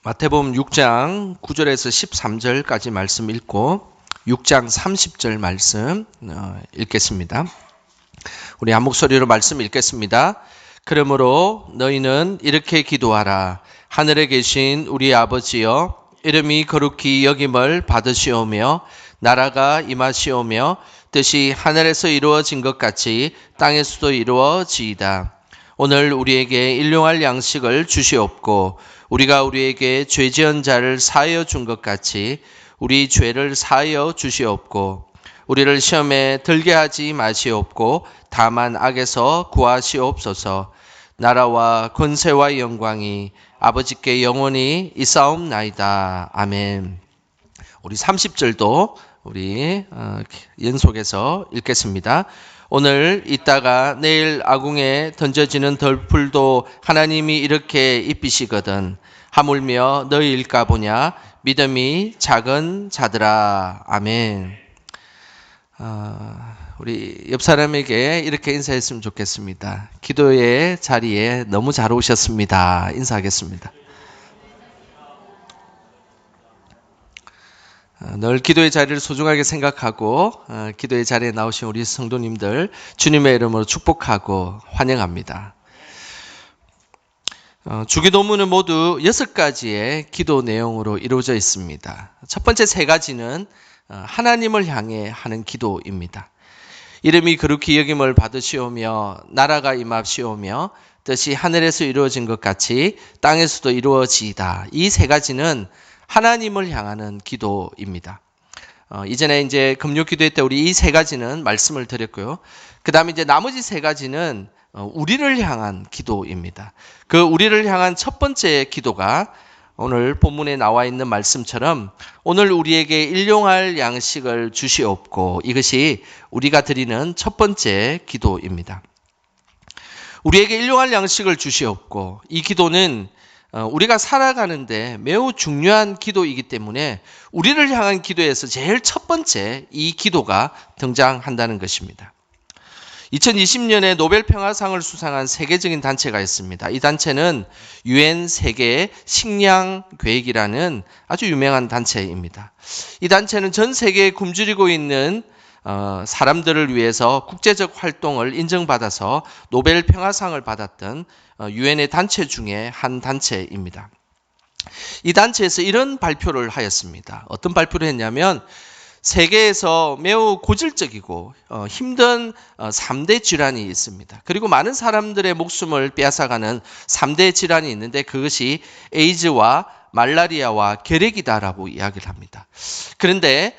마태복음 6장 9절에서 13절까지 말씀 읽고 6장 30절 말씀 읽겠습니다. 우리 한 목소리로 말씀 읽겠습니다. 그러므로 너희는 이렇게 기도하라. 하늘에 계신 우리 아버지여, 이름이 거룩히 여김을 받으시오며 나라가 임하시오며 뜻이 하늘에서 이루어진 것 같이 땅에서도 이루어지이다. 오늘 우리에게 일용할 양식을 주시옵고 우리가 우리에게 죄 지은 자를 사하여 준 것 같이 우리 죄를 사하여 주시옵고 우리를 시험에 들게 하지 마시옵고 다만 악에서 구하시옵소서. 나라와 권세와 영광이 아버지께 영원히 있사옵나이다. 아멘. 우리 30절도 우리 연속해서 읽겠습니다. 오늘 있다가 내일 아궁에 던져지는 덜풀도 하나님이 이렇게 입히시거든 하물며 너희일까 보냐 믿음이 작은 자들아. 아멘. 우리 옆 사람에게 이렇게 인사했으면 좋겠습니다. 기도의 자리에 너무 잘 오셨습니다. 인사하겠습니다. 늘 기도의 자리를 소중하게 생각하고 기도의 자리에 나오신 우리 성도님들 주님의 이름으로 축복하고 환영합니다. 주기도문은 모두 6가지의 기도 내용으로 이루어져 있습니다. 첫 번째 3가지는 하나님을 향해 하는 기도입니다. 이름이 거룩히 여김을 받으시오며 나라가 임하시오며 뜻이 하늘에서 이루어진 것 같이 땅에서도 이루어지이다. 이 3가지는 하나님을 향하는 기도입니다. 이전에 이제 금요 기도회 때 우리 이 3가지는 말씀을 드렸고요. 그 다음에 이제 나머지 3가지는 우리를 향한 기도입니다. 그 우리를 향한 첫 번째 기도가 오늘 본문에 나와 있는 말씀처럼 오늘 우리에게 일용할 양식을 주시옵고, 이것이 우리가 드리는 첫 번째 기도입니다. 우리에게 일용할 양식을 주시옵고, 이 기도는 우리가 살아가는데 매우 중요한 기도이기 때문에 우리를 향한 기도에서 제일 첫 번째 이 기도가 등장한다는 것입니다. 2020년에 노벨 평화상을 수상한 세계적인 단체가 있습니다. 이 단체는 UN 세계 식량 계획이라는 아주 유명한 단체입니다. 이 단체는 전 세계에 굶주리고 있는 사람들을 위해서 국제적 활동을 인정받아서 노벨 평화상을 받았던 UN의 단체 중에 한 단체입니다. 이 단체에서 이런 발표를 하였습니다. 어떤 발표를 했냐면 세계에서 매우 고질적이고 힘든 3대 질환이 있습니다. 그리고 많은 사람들의 목숨을 빼앗아가는 3대 질환이 있는데 그것이 에이즈와 말라리아와 결핵이다라고 이야기를 합니다. 그런데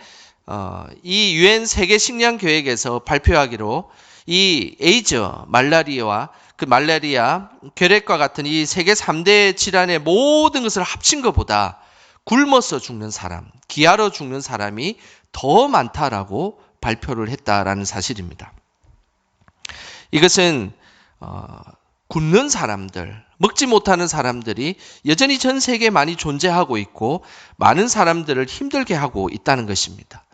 이 UN 세계 식량 계획에서 발표하기로 이 에이즈, 말라리아, 결핵과 같은 이 세계 3대 질환의 모든 것을 합친 것보다 굶어서 죽는 사람, 기아로 죽는 사람이 더 많다라고 발표를 했다라는 사실입니다. 이것은 굶는 사람들, 먹지 못하는 사람들이 여전히 전 세계에 많이 존재하고 있고 많은 사람들을 힘들게 하고 있다는 것입니다.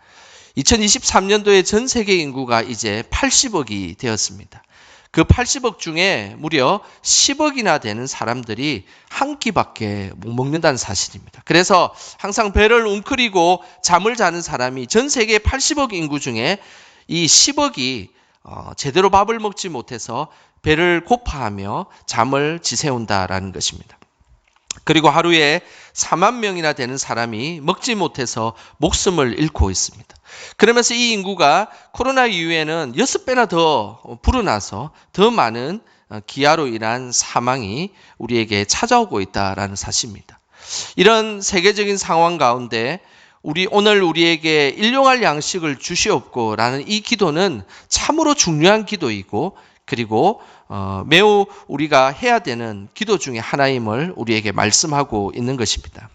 2023년도에 전 세계 인구가 이제 80억이 되었습니다. 그 80억 중에 무려 10억이나 되는 사람들이 한 끼밖에 못 먹는다는 사실입니다. 그래서 항상 배를 웅크리고 잠을 자는 사람이 전 세계 80억 인구 중에 이 10억이 제대로 밥을 먹지 못해서 배를 고파하며 잠을 지새운다라는 것입니다. 그리고 하루에 4만 명이나 되는 사람이 먹지 못해서 목숨을 잃고 있습니다. 그러면서 이 인구가 코로나 이후에는 6배나 더 불어나서 더 많은 기아로 인한 사망이 우리에게 찾아오고 있다는 사실입니다. 이런 세계적인 상황 가운데 오늘 우리에게 일용할 양식을 주시옵고라는 이 기도는 참으로 중요한 기도이고 그리고 매우 우리가 해야 되는 기도 중에 하나임을 우리에게 말씀하고 있는 것입니다.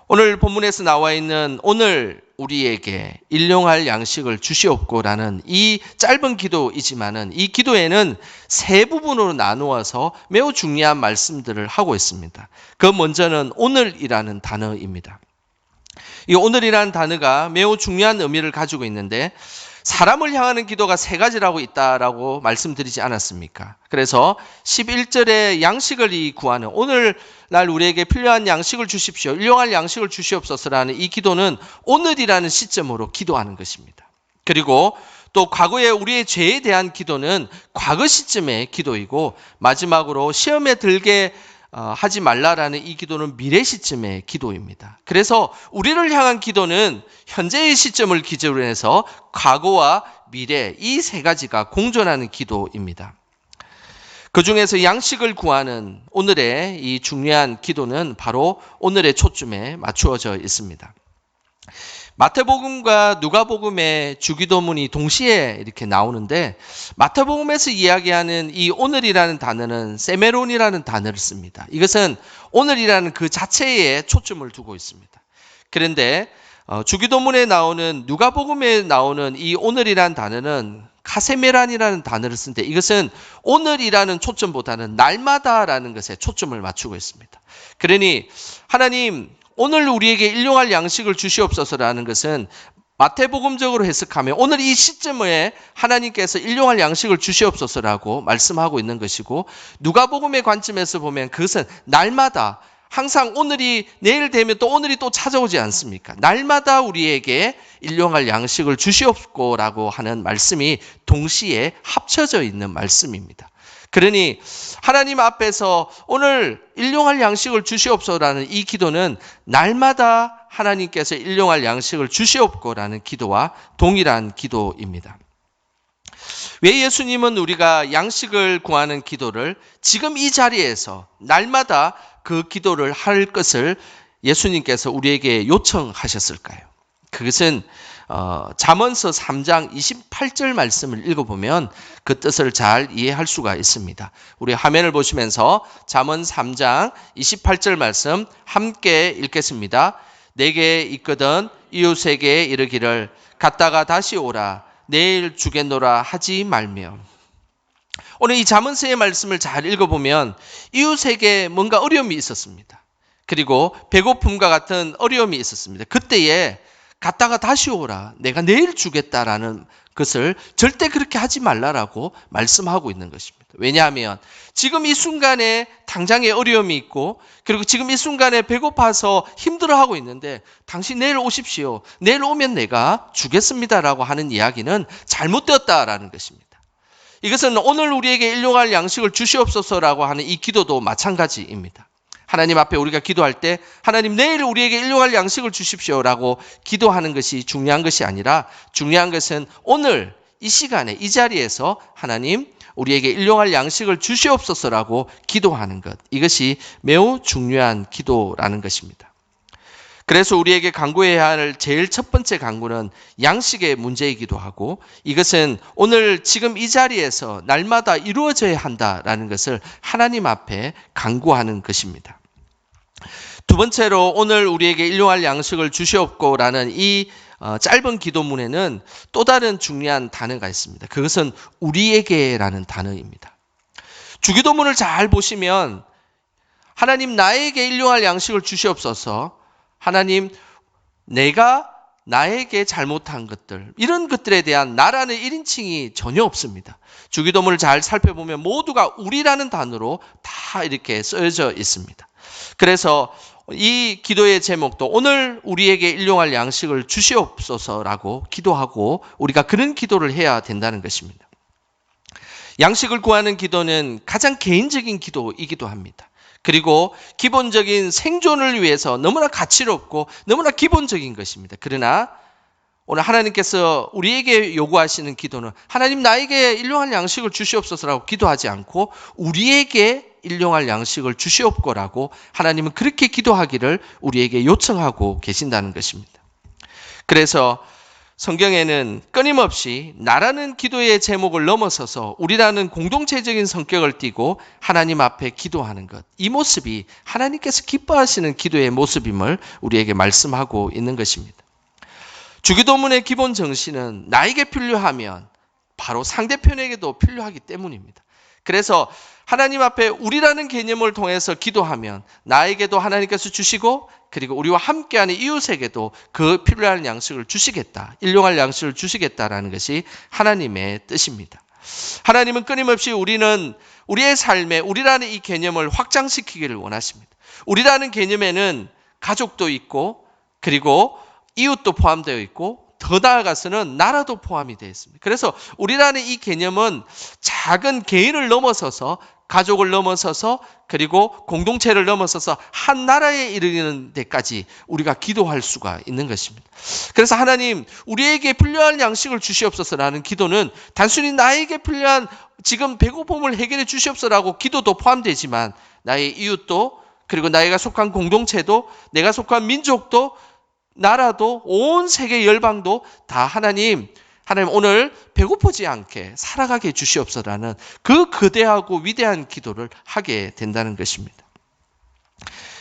오늘 본문에서 나와 있는 오늘 우리에게 일용할 양식을 주시옵고라는 이 짧은 기도이지만은 이 기도에는 3부분으로 나누어서 매우 중요한 말씀들을 하고 있습니다. 그 먼저는 오늘이라는 단어입니다. 이 오늘이라는 단어가 매우 중요한 의미를 가지고 있는데 사람을 향하는 기도가 세 가지라고 있다라고 말씀드리지 않았습니까? 그래서 11절에 양식을 구하는, 오늘날 우리에게 필요한 양식을 주십시오, 일용할 양식을 주시옵소서라는 이 기도는 오늘이라는 시점으로 기도하는 것입니다. 그리고 또 과거에 우리의 죄에 대한 기도는 과거 시점의 기도이고, 마지막으로 시험에 들게 하지 말라라는 이 기도는 미래 시점의 기도입니다. 그래서 우리를 향한 기도는 현재의 시점을 기준으로 해서 과거와 미래, 이 세 가지가 공존하는 기도입니다. 그 중에서 양식을 구하는 오늘의 이 중요한 기도는 바로 오늘의 초점에 맞추어져 있습니다. 마태복음과 누가복음의 주기도문이 동시에 이렇게 나오는데, 마태복음에서 이야기하는 이 오늘이라는 단어는 세메론이라는 단어를 씁니다. 이것은 오늘이라는 그 자체에 초점을 두고 있습니다. 그런데 주기도문에 나오는, 누가복음에 나오는 이 오늘이라는 단어는 카세메란이라는 단어를 쓰는데, 이것은 오늘이라는 초점보다는 날마다라는 것에 초점을 맞추고 있습니다. 그러니 하나님, 오늘 우리에게 일용할 양식을 주시옵소서라는 것은 마태복음적으로 해석하면 오늘 이 시점에 하나님께서 일용할 양식을 주시옵소서라고 말씀하고 있는 것이고, 누가복음의 관점에서 보면 그것은 날마다, 항상 오늘이 내일 되면 또 오늘이 또 찾아오지 않습니까? 날마다 우리에게 일용할 양식을 주시옵고라고 하는 말씀이 동시에 합쳐져 있는 말씀입니다. 그러니 하나님 앞에서 오늘 일용할 양식을 주시옵소서라는 이 기도는 날마다 하나님께서 일용할 양식을 주시옵고라는 기도와 동일한 기도입니다. 왜 예수님은 우리가 양식을 구하는 기도를 지금 이 자리에서 날마다 그 기도를 할 것을 예수님께서 우리에게 요청하셨을까요? 그것은 잠언서 3장 28절 말씀을 읽어보면 그 뜻을 잘 이해할 수가 있습니다. 우리 화면을 보시면서 잠언 3장 28절 말씀 함께 읽겠습니다. 내게 있거든 이웃에게 이르기를 갔다가 다시 오라, 내일 주겠노라 하지 말며. 오늘 이 잠언서의 말씀을 잘 읽어보면 이웃에게 뭔가 어려움이 있었습니다. 그리고 배고픔과 같은 어려움이 있었습니다. 그때에 갔다가 다시 오라, 내가 내일 주겠다라는 것을 절대 그렇게 하지 말라라고 말씀하고 있는 것입니다. 왜냐하면 지금 이 순간에 당장의 어려움이 있고, 그리고 지금 이 순간에 배고파서 힘들어하고 있는데 당신 내일 오십시오, 내일 오면 내가 주겠습니다라고 하는 이야기는 잘못되었다라는 것입니다. 이것은 오늘 우리에게 일용할 양식을 주시옵소서라고 하는 이 기도도 마찬가지입니다. 하나님 앞에 우리가 기도할 때 하나님 내일 우리에게 일용할 양식을 주십시오라고 기도하는 것이 중요한 것이 아니라, 중요한 것은 오늘 이 시간에 이 자리에서 하나님 우리에게 일용할 양식을 주시옵소서라고 기도하는 것, 이것이 매우 중요한 기도라는 것입니다. 그래서 우리에게 간구해야 할 제일 첫 번째 간구는 양식의 문제이기도 하고, 이것은 오늘 지금 이 자리에서 날마다 이루어져야 한다라는 것을 하나님 앞에 간구하는 것입니다. 두 번째로 오늘 우리에게 일용할 양식을 주시옵고라는 이 짧은 기도문에는 또 다른 중요한 단어가 있습니다. 그것은 우리에게라는 단어입니다. 주기도문을 잘 보시면 하나님 나에게 일용할 양식을 주시옵소서, 하나님 내가 나에게 잘못한 것들, 이런 것들에 대한 나라는 1인칭이 전혀 없습니다. 주기도문을 잘 살펴보면 모두가 우리라는 단어로 다 이렇게 쓰여져 있습니다. 그래서 이 기도의 제목도 오늘 우리에게 일용할 양식을 주시옵소서라고 기도하고, 우리가 그런 기도를 해야 된다는 것입니다. 양식을 구하는 기도는 가장 개인적인 기도이기도 합니다. 그리고 기본적인 생존을 위해서 너무나 가치롭고 너무나 기본적인 것입니다. 그러나 오늘 하나님께서 우리에게 요구하시는 기도는 하나님 나에게 일용할 양식을 주시옵소서라고 기도하지 않고 우리에게 일용할 양식을 주시옵고라고 하나님은 그렇게 기도하기를 우리에게 요청하고 계신다는 것입니다. 그래서 성경에는 끊임없이 나라는 기도의 제목을 넘어서서 우리라는 공동체적인 성격을 띠고 하나님 앞에 기도하는 것, 이 모습이 하나님께서 기뻐하시는 기도의 모습임을 우리에게 말씀하고 있는 것입니다. 주기도문의 기본 정신은 나에게 필요하면 바로 상대편에게도 필요하기 때문입니다. 그래서 하나님 앞에 우리라는 개념을 통해서 기도하면 나에게도 하나님께서 주시고 그리고 우리와 함께하는 이웃에게도 그 필요한 양식을 주시겠다. 일용할 양식을 주시겠다라는 것이 하나님의 뜻입니다. 하나님은 끊임없이 우리의 삶에 우리라는 이 개념을 확장시키기를 원하십니다. 우리라는 개념에는 가족도 있고 그리고 이웃도 포함되어 있고 더 나아가서는 나라도 포함이 되어 있습니다. 그래서 우리라는 이 개념은 작은 개인을 넘어서서 가족을 넘어서서 그리고 공동체를 넘어서서 한 나라에 이르는 데까지 우리가 기도할 수가 있는 것입니다. 그래서 하나님 우리에게 필요한 양식을 주시옵소서라는 기도는 단순히 나에게 필요한 지금 배고픔을 해결해 주시옵소서라고 기도도 포함되지만 나의 이웃도 그리고 나이가 속한 공동체도 내가 속한 민족도 나라도 온 세계 열방도 다 하나님 오늘 배고프지 않게 살아가게 해주시옵소서라는 그 거대하고 위대한 기도를 하게 된다는 것입니다.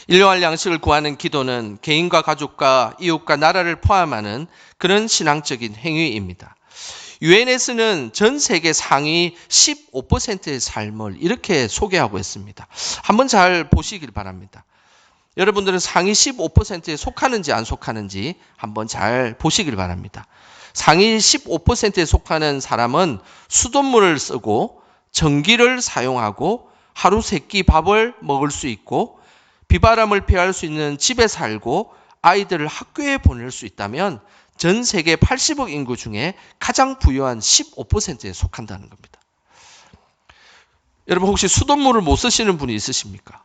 일용할 양식을 구하는 기도는 개인과 가족과 이웃과 나라를 포함하는 그런 신앙적인 행위입니다. UNS는 전 세계 상위 15%의 삶을 이렇게 소개하고 있습니다. 한번 잘 보시길 바랍니다. 여러분들은 상위 15%에 속하는지 안 속하는지 한번 잘 보시길 바랍니다. 상위 15%에 속하는 사람은 수돗물을 쓰고 전기를 사용하고 하루 세 끼 밥을 먹을 수 있고 비바람을 피할 수 있는 집에 살고 아이들을 학교에 보낼 수 있다면 전 세계 80억 인구 중에 가장 부유한 15%에 속한다는 겁니다. 여러분 혹시 수돗물을 못 쓰시는 분이 있으십니까?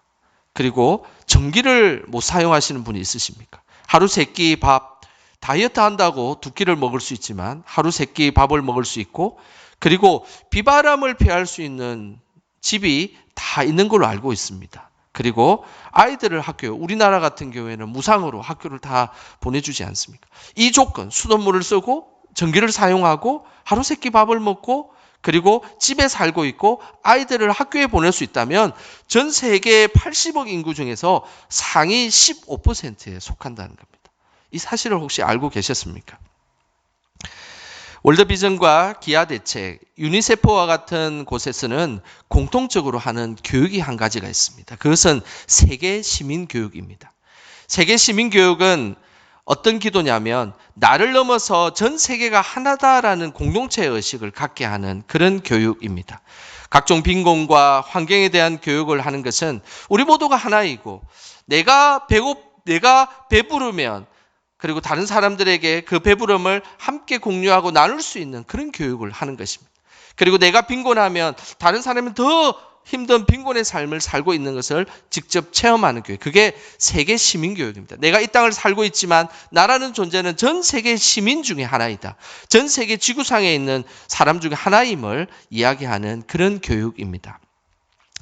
그리고 전기를 못 사용하시는 분이 있으십니까? 하루 세 끼 밥, 다이어트 한다고 두 끼를 먹을 수 있지만 하루 세 끼 밥을 먹을 수 있고 그리고 비바람을 피할 수 있는 집이 다 있는 걸로 알고 있습니다. 그리고 아이들을 학교에 우리나라 같은 경우에는 무상으로 학교를 다 보내주지 않습니까? 이 조건, 수돗물을 쓰고 전기를 사용하고 하루 세 끼 밥을 먹고 그리고 집에 살고 있고 아이들을 학교에 보낼 수 있다면 전 세계 80억 인구 중에서 상위 15%에 속한다는 겁니다. 이 사실을 혹시 알고 계셨습니까? 월드비전과 기아대책, 유니세프와 같은 곳에서는 공통적으로 하는 교육이 한 가지가 있습니다. 그것은 세계 시민교육입니다. 세계 시민교육은 어떤 기도냐면 나를 넘어서 전 세계가 하나다라는 공동체 의식을 갖게 하는 그런 교육입니다. 각종 빈곤과 환경에 대한 교육을 하는 것은 우리 모두가 하나이고 내가 배부르면 그리고 다른 사람들에게 그 배부름을 함께 공유하고 나눌 수 있는 그런 교육을 하는 것입니다. 그리고 내가 빈곤하면 다른 사람은 더 힘든 빈곤의 삶을 살고 있는 것을 직접 체험하는 교육. 그게 세계 시민교육입니다. 내가 이 땅을 살고 있지만 나라는 존재는 전 세계 시민 중에 하나이다. 전 세계 지구상에 있는 사람 중에 하나임을 이야기하는 그런 교육입니다.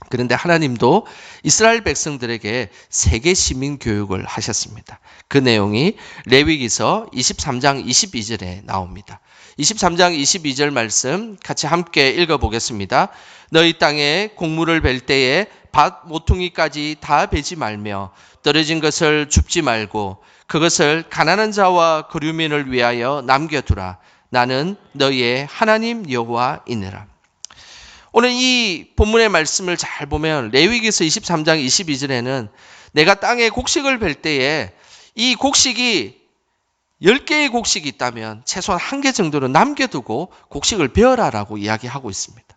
그런데 하나님도 이스라엘 백성들에게 세계 시민 교육을 하셨습니다. 그 내용이 레위기서 23장 22절에 나옵니다. 23장 22절 말씀 같이 함께 읽어보겠습니다. 너희 땅에 곡물을 벨 때에 밭 모퉁이까지 다 베지 말며 떨어진 것을 줍지 말고 그것을 가난한 자와 거류민을 위하여 남겨두라. 나는 너희의 하나님 여호와이니라. 오늘 이 본문의 말씀을 잘 보면 레위기서 23장 22절에는 내가 땅에 곡식을 벨 때에 이 곡식이 10개의 곡식이 있다면 최소한 1개 정도는 남겨두고 곡식을 베어라라고 이야기하고 있습니다.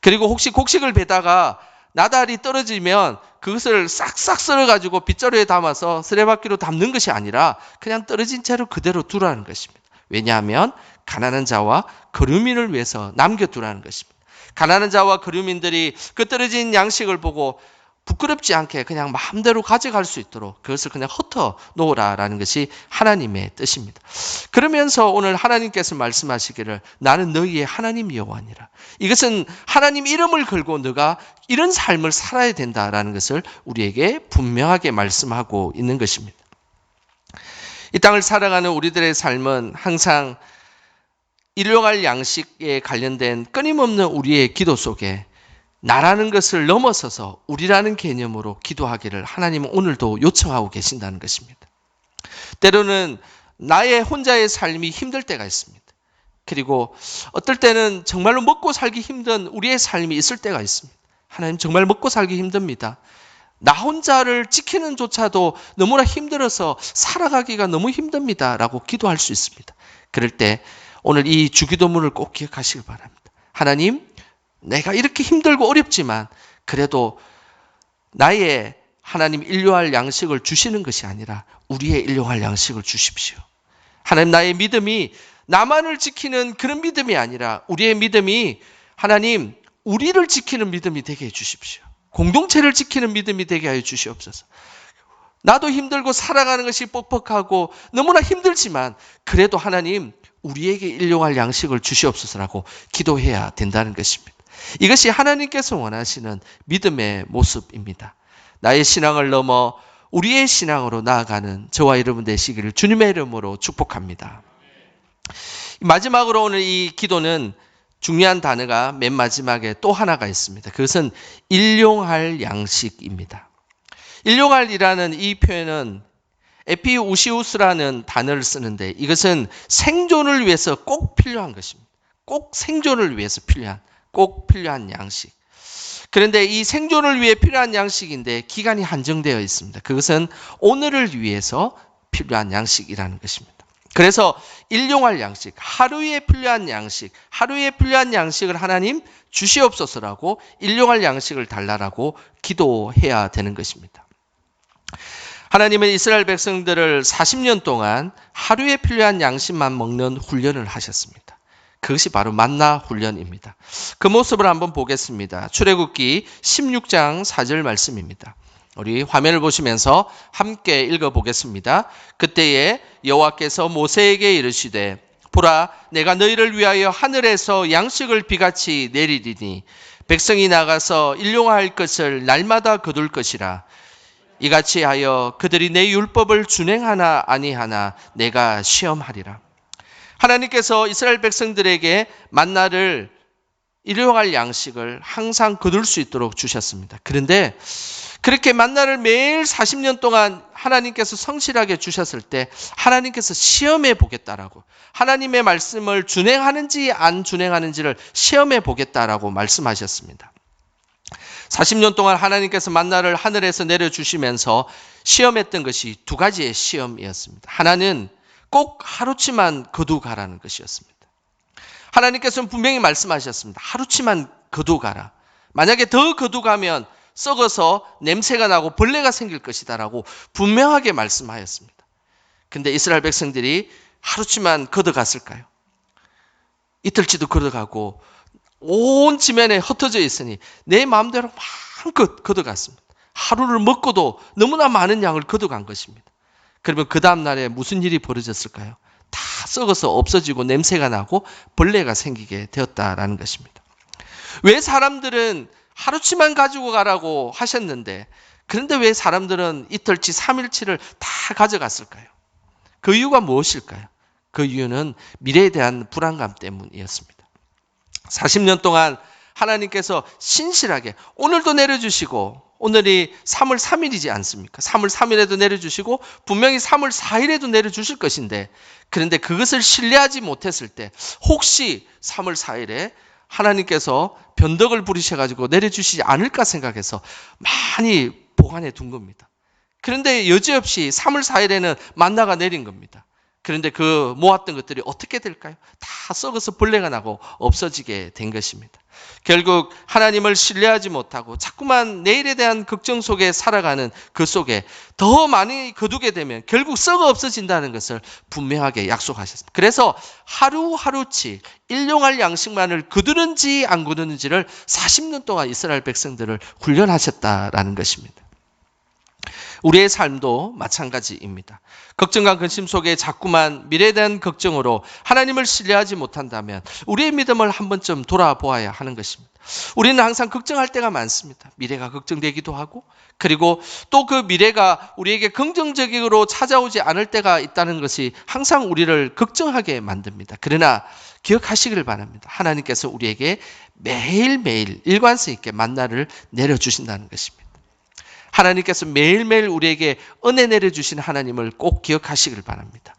그리고 혹시 곡식을 베다가 나달이 떨어지면 그것을 싹싹 썰어가지고 빗자루에 담아서 쓰레받기로 담는 것이 아니라 그냥 떨어진 채로 그대로 두라는 것입니다. 왜냐하면 가난한 자와 거류민을 위해서 남겨두라는 것입니다. 가난한 자와 거류민들이 그 떨어진 양식을 보고 부끄럽지 않게 그냥 마음대로 가져갈 수 있도록 그것을 그냥 흩어 놓으라라는 것이 하나님의 뜻입니다. 그러면서 오늘 하나님께서 말씀하시기를 나는 너희의 하나님 여호와니라. 이것은 하나님 이름을 걸고 너가 이런 삶을 살아야 된다라는 것을 우리에게 분명하게 말씀하고 있는 것입니다. 이 땅을 살아가는 우리들의 삶은 항상 일용할 양식에 관련된 끊임없는 우리의 기도 속에 나라는 것을 넘어서서 우리라는 개념으로 기도하기를 하나님은 오늘도 요청하고 계신다는 것입니다. 때로는 나의 혼자의 삶이 힘들 때가 있습니다. 그리고 어떨 때는 정말로 먹고 살기 힘든 우리의 삶이 있을 때가 있습니다. 하나님 정말 먹고 살기 힘듭니다. 나 혼자를 지키는 조차도 너무나 힘들어서 살아가기가 너무 힘듭니다. 라고 기도할 수 있습니다. 그럴 때 오늘 이 주기도문을 꼭 기억하시길 바랍니다. 하나님, 내가 이렇게 힘들고 어렵지만 그래도 나의 하나님 일용할 양식을 주시는 것이 아니라 우리의 일용할 양식을 주십시오. 하나님, 나의 믿음이 나만을 지키는 그런 믿음이 아니라 우리의 믿음이 하나님 우리를 지키는 믿음이 되게 해주십시오. 공동체를 지키는 믿음이 되게 하여 주시옵소서. 나도 힘들고 살아가는 것이 뻑뻑하고 너무나 힘들지만 그래도 하나님 우리에게 일용할 양식을 주시옵소서라고 기도해야 된다는 것입니다. 이것이 하나님께서 원하시는 믿음의 모습입니다. 나의 신앙을 넘어 우리의 신앙으로 나아가는 저와 여러분 되시기를 주님의 이름으로 축복합니다. 마지막으로 오늘 이 기도는 중요한 단어가 맨 마지막에 또 하나가 있습니다. 그것은 일용할 양식입니다. 일용할이라는 이 표현은 에피우시우스라는 단어를 쓰는데 이것은 생존을 위해서 꼭 필요한 것입니다. 꼭 생존을 위해서 꼭 필요한 양식. 그런데 이 생존을 위해 필요한 양식인데 기간이 한정되어 있습니다. 그것은 오늘을 위해서 필요한 양식이라는 것입니다. 그래서 일용할 양식, 하루에 필요한 양식을 하나님 주시옵소서라고 일용할 양식을 달라라고 기도해야 되는 것입니다. 하나님은 이스라엘 백성들을 40년 동안 하루에 필요한 양식만 먹는 훈련을 하셨습니다. 그것이 바로 만나 훈련입니다. 그 모습을 한번 보겠습니다. 출애굽기 16장 4절 말씀입니다. 우리 화면을 보시면서 함께 읽어보겠습니다. 그때에 여호와께서 모세에게 이르시되 보라 내가 너희를 위하여 하늘에서 양식을 비같이 내리리니 백성이 나가서 일용할 것을 날마다 거둘 것이라. 이같이 하여 그들이 내 율법을 준행하나 아니하나 내가 시험하리라. 하나님께서 이스라엘 백성들에게 만나를 일용할 양식을 항상 거둘 수 있도록 주셨습니다. 그런데 그렇게 만나를 매일 40년 동안 하나님께서 성실하게 주셨을 때 하나님께서 시험해 보겠다라고 하나님의 말씀을 준행하는지 안 준행하는지를 시험해 보겠다라고 말씀하셨습니다. 40년 동안 하나님께서 만나를 하늘에서 내려주시면서 시험했던 것이 두 가지의 시험이었습니다. 하나는 꼭 하루치만 거두 가라는 것이었습니다. 하나님께서는 분명히 말씀하셨습니다. 하루치만 거두 가라. 만약에 더 거두 가면 썩어서 냄새가 나고 벌레가 생길 것이다라고 분명하게 말씀하였습니다. 근데 이스라엘 백성들이 하루치만 걷어갔을까요? 이틀치도 걷어가고 온 지면에 흩어져 있으니 내 마음대로 마음껏 걷어갔습니다. 하루를 먹고도 너무나 많은 양을 걷어간 것입니다. 그러면 그 다음 날에 무슨 일이 벌어졌을까요? 다 썩어서 없어지고 냄새가 나고 벌레가 생기게 되었다라는 것입니다. 왜 사람들은 하루치만 가지고 가라고 하셨는데 그런데 왜 사람들은 이틀치, 3일치를 다 가져갔을까요? 그 이유가 무엇일까요? 그 이유는 미래에 대한 불안감 때문이었습니다. 40년 동안 하나님께서 신실하게 오늘도 내려주시고 오늘이 3월 3일이지 않습니까? 3월 3일에도 내려주시고 분명히 3월 4일에도 내려주실 것인데 그런데 그것을 신뢰하지 못했을 때 혹시 3월 4일에 하나님께서 변덕을 부리셔가지고 내려주시지 않을까 생각해서 많이 보관해 둔 겁니다. 그런데 여지없이 3월 4일에는 만나가 내린 겁니다. 그런데 그 모았던 것들이 어떻게 될까요? 다 썩어서 벌레가 나고 없어지게 된 것입니다. 결국 하나님을 신뢰하지 못하고 자꾸만 내일에 대한 걱정 속에 살아가는 그 속에 더 많이 거두게 되면 결국 썩어 없어진다는 것을 분명하게 약속하셨습니다. 그래서 하루하루치 일용할 양식만을 거두는지 안 거두는지를 40년 동안 이스라엘 백성들을 훈련하셨다라는 것입니다. 우리의 삶도 마찬가지입니다. 걱정과 근심 속에 자꾸만 미래에 대한 걱정으로 하나님을 신뢰하지 못한다면 우리의 믿음을 한 번쯤 돌아보아야 하는 것입니다. 우리는 항상 걱정할 때가 많습니다. 미래가 걱정되기도 하고 그리고 또 그 미래가 우리에게 긍정적으로 찾아오지 않을 때가 있다는 것이 항상 우리를 걱정하게 만듭니다. 그러나 기억하시길 바랍니다. 하나님께서 우리에게 매일매일 일관성 있게 만나를 내려주신다는 것입니다. 하나님께서 매일매일 우리에게 은혜 내려주신 하나님을 꼭 기억하시길 바랍니다.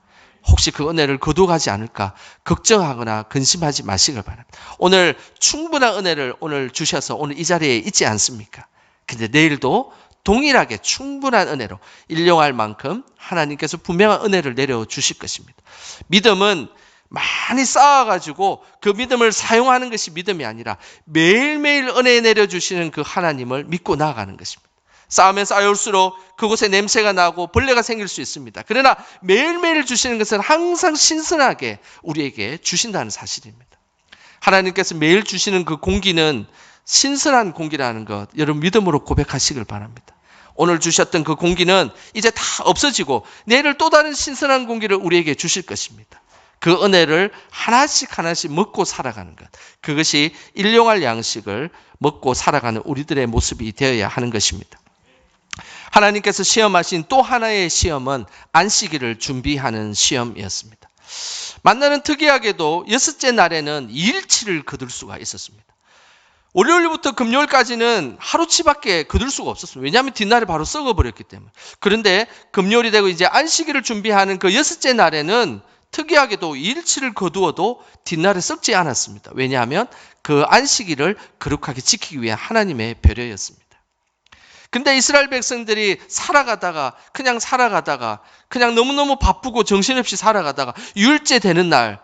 혹시 그 은혜를 거둬가지 않을까 걱정하거나 근심하지 마시길 바랍니다. 오늘 충분한 은혜를 오늘 주셔서 오늘 이 자리에 있지 않습니까? 근데 내일도 동일하게 충분한 은혜로 일용할 만큼 하나님께서 분명한 은혜를 내려주실 것입니다. 믿음은 많이 쌓아가지고 그 믿음을 사용하는 것이 믿음이 아니라 매일매일 은혜 내려주시는 그 하나님을 믿고 나아가는 것입니다. 쌓으면 쌓여올수록 그곳에 냄새가 나고 벌레가 생길 수 있습니다. 그러나 매일매일 주시는 것은 항상 신선하게 우리에게 주신다는 사실입니다. 하나님께서 매일 주시는 그 공기는 신선한 공기라는 것, 여러분 믿음으로 고백하시길 바랍니다. 오늘 주셨던 그 공기는 이제 다 없어지고 내일 또 다른 신선한 공기를 우리에게 주실 것입니다. 그 은혜를 하나씩 하나씩 먹고 살아가는 것, 그것이 일용할 양식을 먹고 살아가는 우리들의 모습이 되어야 하는 것입니다. 하나님께서 시험하신 또 하나의 시험은 안식일을 준비하는 시험이었습니다. 만나는 특이하게도 6째 날에는 2일치를 거둘 수가 있었습니다. 월요일부터 금요일까지는 하루치밖에 거둘 수가 없었습니다. 왜냐하면 뒷날에 바로 썩어버렸기 때문에. 그런데 금요일이 되고 이제 안식일을 준비하는 그 6째 날에는 특이하게도 2일치를 거두어도 뒷날에 썩지 않았습니다. 왜냐하면 그 안식일을 거룩하게 지키기 위한 하나님의 배려였습니다. 근데 이스라엘 백성들이 그냥 살아가다가 그냥 너무너무 바쁘고 정신없이 살아가다가 6일째 되는 날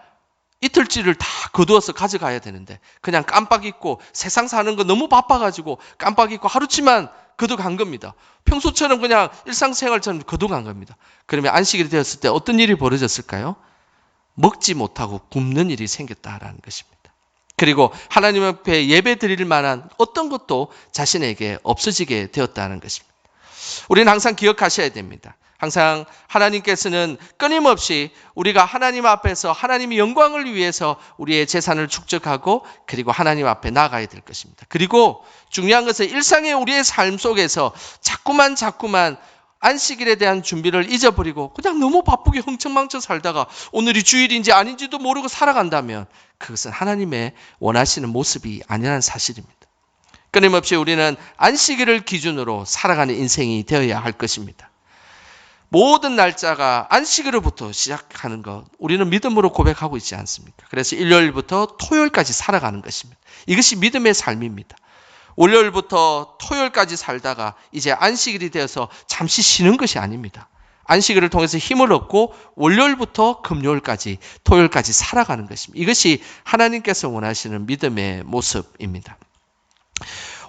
이틀치를 다 거두어서 가져가야 되는데 그냥 깜빡 잊고 세상 사는 거 너무 바빠가지고 깜빡 잊고 하루치만 거둬간 겁니다. 평소처럼 그냥 일상생활처럼 거둬간 겁니다. 그러면 안식일이 되었을 때 어떤 일이 벌어졌을까요? 먹지 못하고 굶는 일이 생겼다라는 것입니다. 그리고 하나님 앞에 예배 드릴 만한 어떤 것도 자신에게 없어지게 되었다는 것입니다. 우리는 항상 기억하셔야 됩니다. 항상 하나님께서는 끊임없이 우리가 하나님 앞에서 하나님의 영광을 위해서 우리의 재산을 축적하고 그리고 하나님 앞에 나가야 될 것입니다. 그리고 중요한 것은 일상의 우리의 삶 속에서 자꾸만 안식일에 대한 준비를 잊어버리고 그냥 너무 바쁘게 흥청망청 살다가 오늘이 주일인지 아닌지도 모르고 살아간다면 그것은 하나님의 원하시는 모습이 아니라는 사실입니다. 끊임없이 우리는 안식일을 기준으로 살아가는 인생이 되어야 할 것입니다. 모든 날짜가 안식일로부터 시작하는 것, 우리는 믿음으로 고백하고 있지 않습니까? 그래서 일요일부터 토요일까지 살아가는 것입니다. 이것이 믿음의 삶입니다. 월요일부터 토요일까지 살다가 이제 안식일이 되어서 잠시 쉬는 것이 아닙니다. 안식일을 통해서 힘을 얻고 월요일부터 금요일까지 토요일까지 살아가는 것입니다. 이것이 하나님께서 원하시는 믿음의 모습입니다.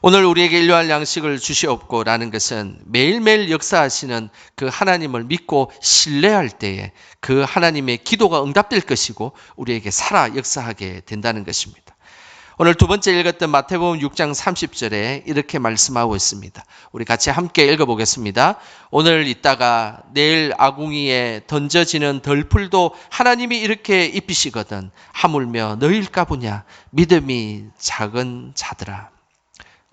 오늘 우리에게 일용할 양식을 주시옵고라는 것은 매일매일 역사하시는 그 하나님을 믿고 신뢰할 때에 그 하나님의 기도가 응답될 것이고 우리에게 살아 역사하게 된다는 것입니다. 오늘 두 번째 읽었던 마태복음 6장 30절에 이렇게 말씀하고 있습니다. 우리 같이 함께 읽어보겠습니다. 오늘 있다가 내일 아궁이에 던져지는 덜풀도 하나님이 이렇게 입히시거든 하물며 너희일까 보냐 믿음이 작은 자들아.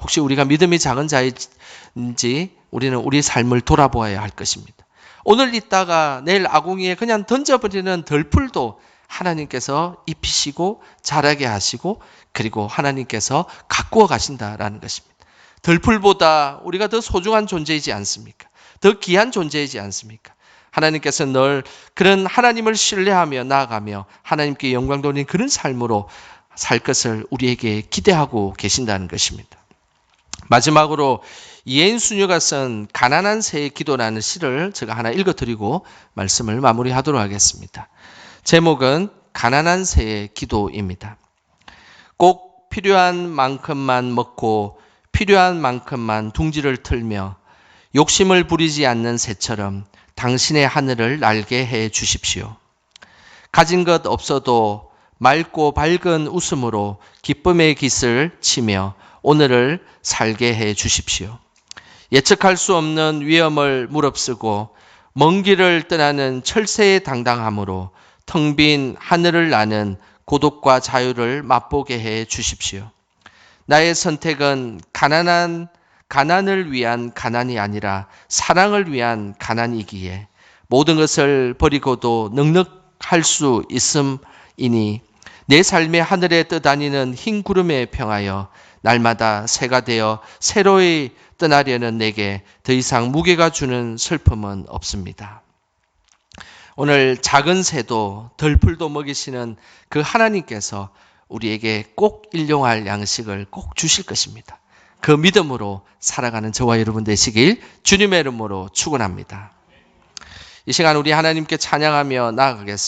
혹시 우리가 믿음이 작은 자인지 우리는 우리 삶을 돌아보아야 할 것입니다. 오늘 있다가 내일 아궁이에 그냥 던져버리는 덜풀도 하나님께서 입히시고 자라게 하시고 그리고 하나님께서 가꾸어 가신다라는 것입니다. 덜풀보다 우리가 더 소중한 존재이지 않습니까? 더 귀한 존재이지 않습니까? 하나님께서 늘 그런 하나님을 신뢰하며 나아가며 하나님께 영광 돌리는 그런 삶으로 살 것을 우리에게 기대하고 계신다는 것입니다. 마지막으로 이혜인 수녀가 쓴 가난한 새의 기도라는 시를 제가 하나 읽어드리고 말씀을 마무리하도록 하겠습니다. 제목은 가난한 새의 기도입니다. 꼭 필요한 만큼만 먹고 필요한 만큼만 둥지를 틀며 욕심을 부리지 않는 새처럼 당신의 하늘을 날게 해 주십시오. 가진 것 없어도 맑고 밝은 웃음으로 기쁨의 깃을 치며 오늘을 살게 해 주십시오. 예측할 수 없는 위험을 무릅쓰고 먼 길을 떠나는 철새의 당당함으로 텅 빈 하늘을 나는 고독과 자유를 맛보게 해 주십시오. 나의 선택은 가난을 위한 가난이 아니라 사랑을 위한 가난이기에 모든 것을 버리고도 넉넉할 수 있음이니 내 삶의 하늘에 떠다니는 흰 구름에 평하여 날마다 새가 되어 새로이 떠나려는 내게 더 이상 무게가 주는 슬픔은 없습니다. 오늘 작은 새도 덜풀도 먹이시는 그 하나님께서 우리에게 꼭 일용할 양식을 꼭 주실 것입니다. 그 믿음으로 살아가는 저와 여러분 되시길 주님의 이름으로 축원합니다. 이 시간 우리 하나님께 찬양하며 나아가겠습니다.